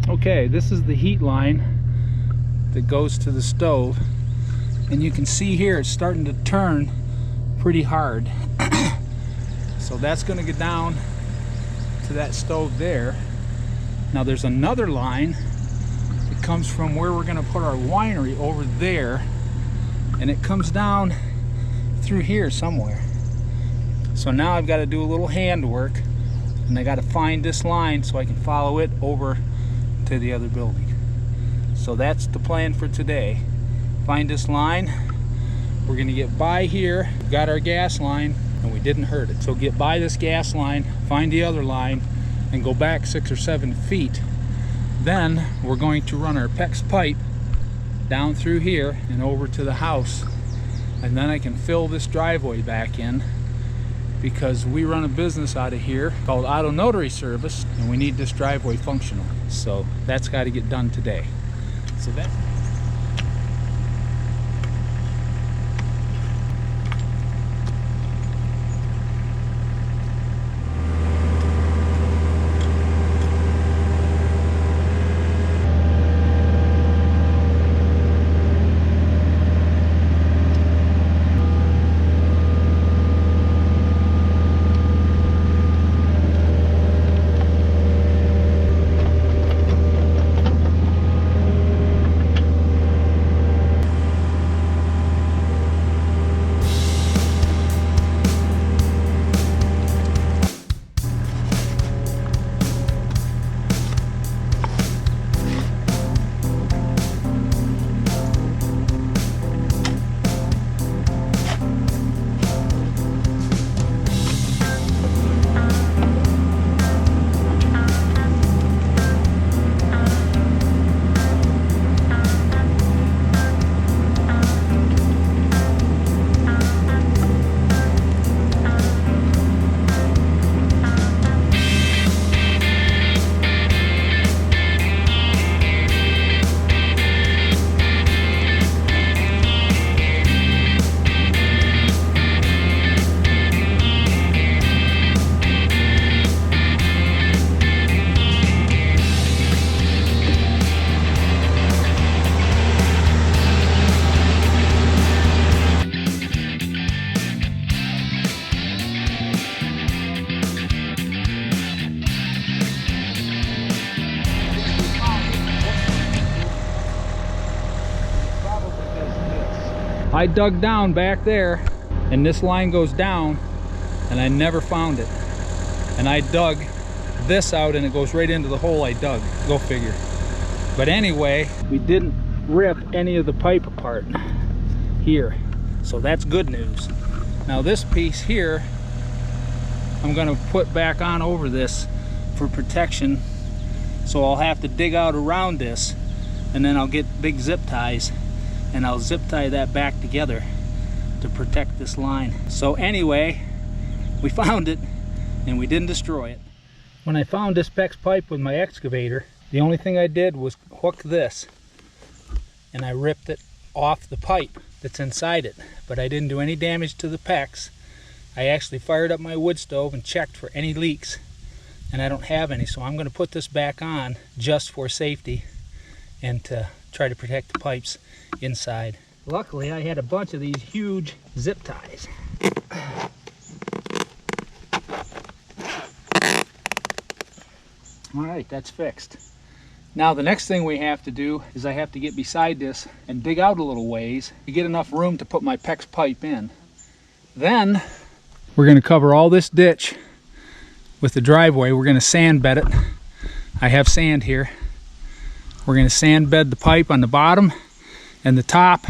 Okay, this is the heat line that goes to the stove, and you can see here it's starting to turn pretty hard. So that's going to get down to that stove there. Now there's another line that comes from where we're going to put our winery over there, and it comes down through here somewhere. So now I've got to do a little handwork, and I got to find this line so I can follow it over to the other building. So that's the plan for today. Find this line. We're going to get by here. We've got our gas line and we didn't hurt it. So get by this gas line, find the other line, and go back 6 or 7 feet. Then we're going to run our PEX pipe down through here and over to the house. And then I can fill this driveway back in, because we run a business out of here called Auto Notary Service, and we need this driveway functional. So that's got to get done today. So that's I dug down back there, and this line goes down, and I never found it. And I dug this out, and it goes right into the hole I dug. Go figure. But anyway, we didn't rip any of the pipe apart here, so that's good news. Now this piece here, I'm going to put back on over this for protection, so I'll have to dig out around this, and then I'll get big zip ties, and I'll zip tie that back together to protect this line. So anyway, we found it and we didn't destroy it. When I found this PEX pipe with my excavator, the only thing I did was hook this, and I ripped it off the pipe that's inside it, but I didn't do any damage to the PEX. I actually fired up my wood stove and checked for any leaks, and I don't have any, so I'm going to put this back on just for safety and to try to protect the pipes inside. Luckily, I had a bunch of these huge zip ties. All right, that's fixed. Now the next thing we have to do is I have to get beside this and dig out a little ways to get enough room to put my PEX pipe in. Then we're going to cover all this ditch with the driveway. We're going to sand bed it. I have sand here. We're going to sand bed the pipe on the bottom and the top,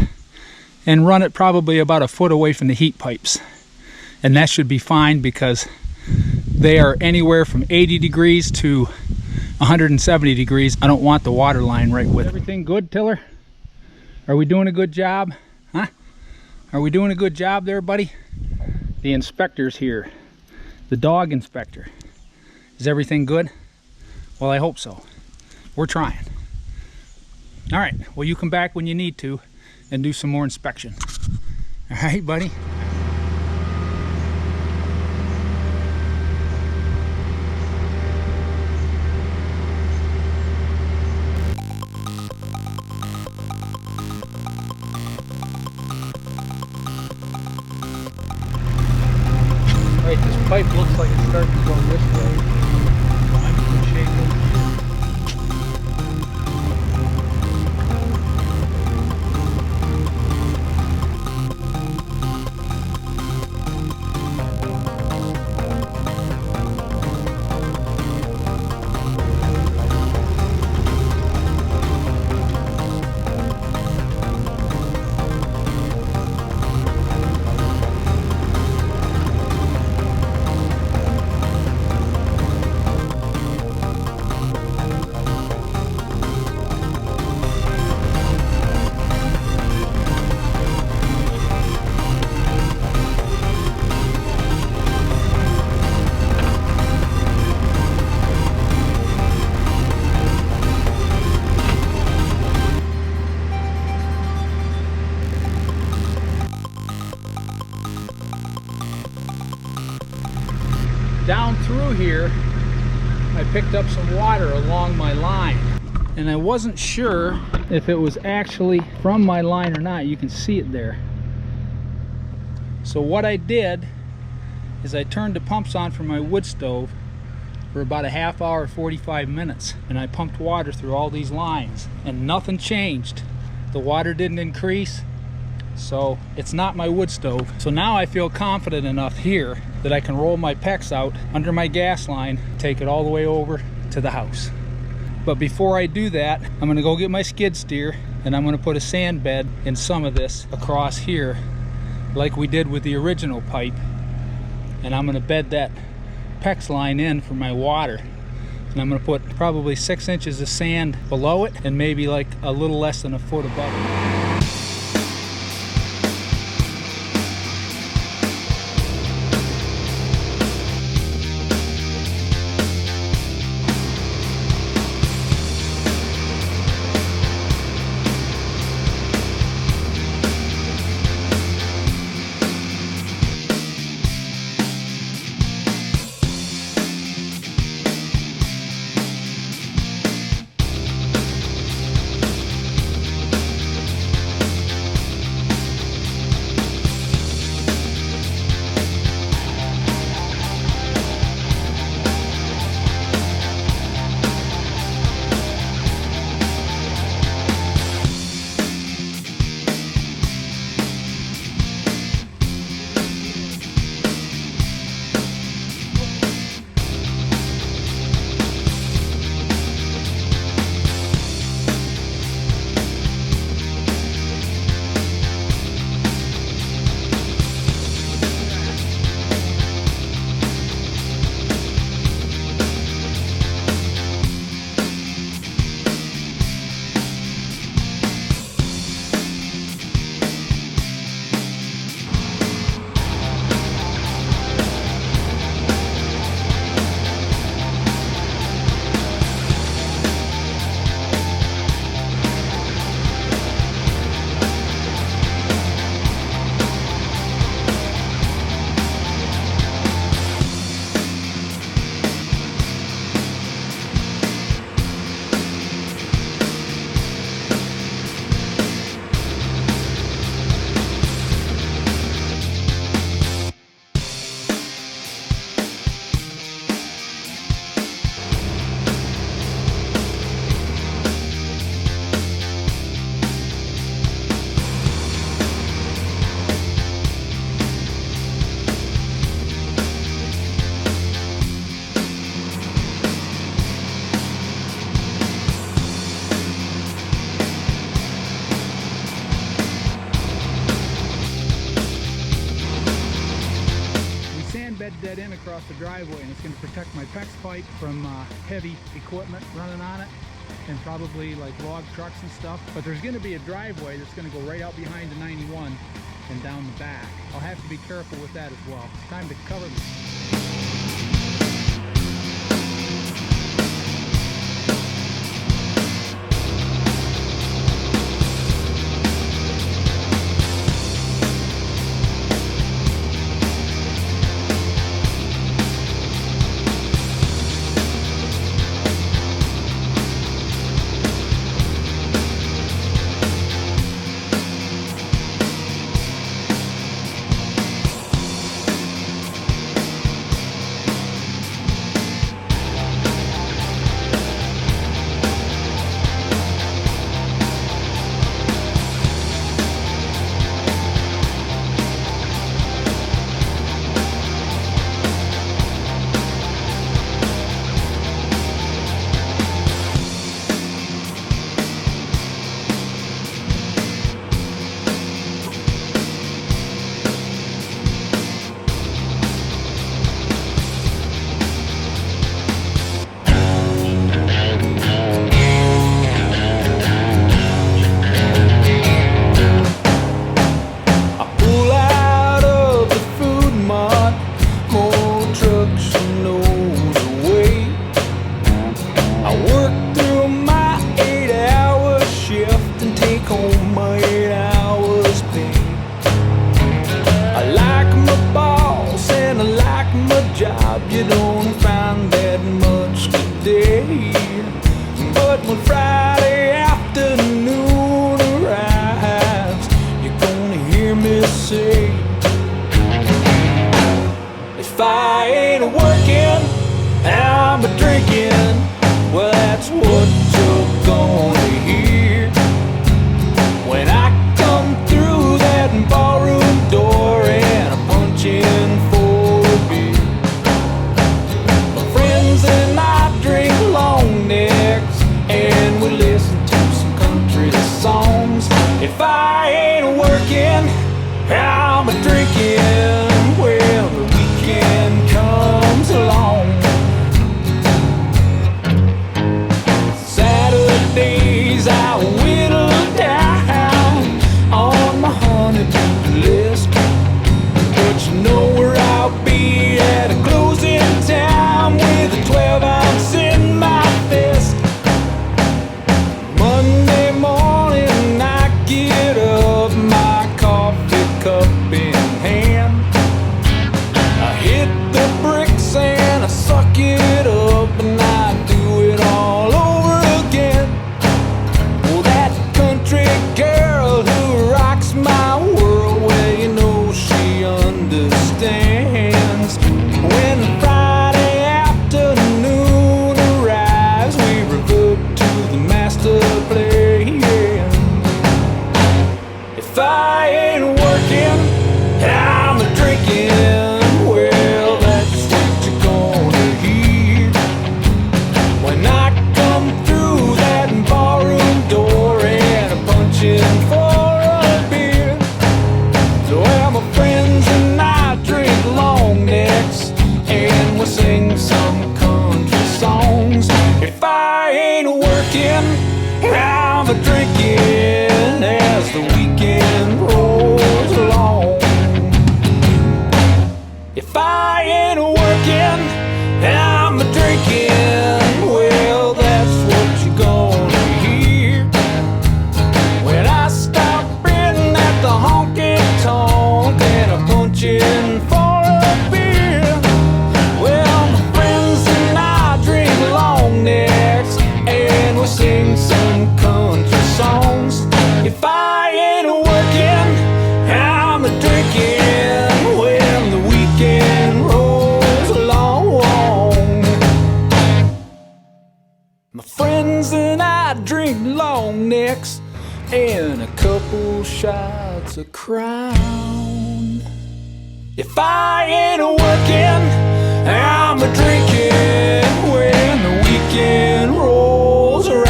and run it probably about 1 foot away from the heat pipes. And that should be fine, because they are anywhere from 80 degrees to 170 degrees. I don't want the water line right with it. Everything good, Tiller? Are we doing a good job? Huh? Are we doing a good job there, buddy? The inspector's here. The dog inspector. Is everything good? Well, I hope so. We're trying. All right, well, you come back when you need to and do some more inspection. All right, buddy? pipe looks like it starts to go this way. I'm in good shape over here. Down through here, I picked up some water along my line, and I wasn't sure if it was actually from my line or not. You can see it there. So what I did is I turned the pumps on for my wood stove for about a half hour, 45 minutes, and I pumped water through all these lines, and nothing changed. The water didn't increase, so it's not my wood stove. So now I feel confident enough here that I can roll my PEX out under my gas line, take it all the way over to the house. But before I do that, I'm gonna go get my skid steer, and I'm gonna put a sand bed in some of this across here like we did with the original pipe, and I'm gonna bed that PEX line in for my water, and I'm gonna put probably 6 inches of sand below it and maybe like a little less than a foot above it. Dead end across the driveway, and it's going to protect my PEX pipe from heavy equipment running on it, and probably like log trucks and stuff. But there's going to be a driveway that's going to go right out behind the 91 and down the back. I'll have to be careful with that as well. It's time to cover me. working, I'm a drinking as the weekend rolls along. If I ain't working, I'm a drinking. Well, that's what you're gonna hear when I stop in at the honky tonk and a punching for a beer. Well, my friends and I drink long necks and we sing some country songs. If I ain't working, I'm a drinking when the weekend rolls along. My friends and I drink long necks and a couple shots of Crown. If I ain't working, I'm a drinking when the weekend rolls around.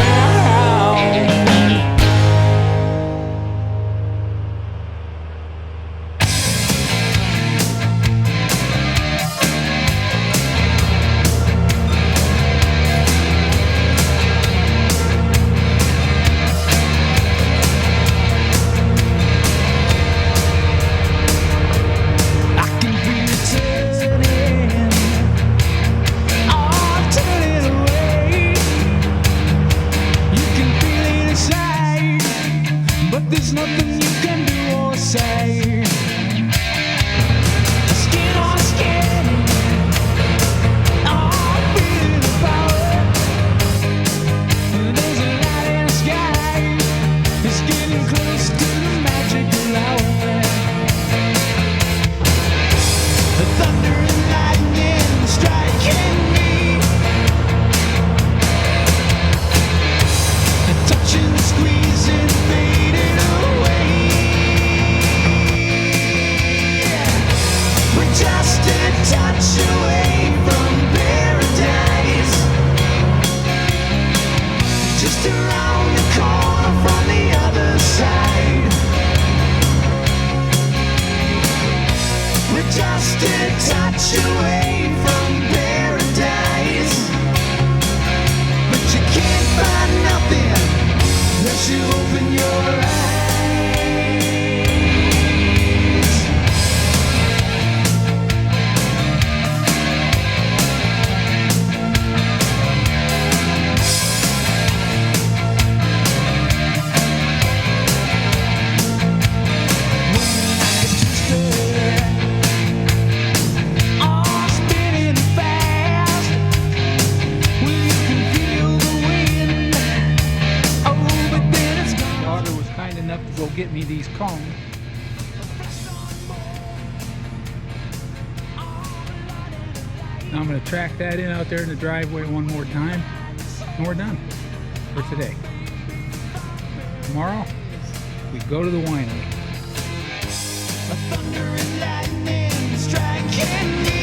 There's nothing you can do or say. Skin on skin, oh, I'm feeling the power. There's a light in the sky, it's getting close to the magical hour. The thunder and lightning striking me, touching, squeezing, fading away. We're just a touch away from paradise, just around the corner from the other side. We're just a touch away from paradise, but you can't find nothing unless you open your eyes. Oh, spinning fast, well, you can feel the wind. Oh, but then it's gone. My daughter was kind enough to go get me these cones. Now I'm going to track that in out there in the driveway one more time, and we're done for today. Tomorrow, we go to the winery. Thunder and lightning striking me.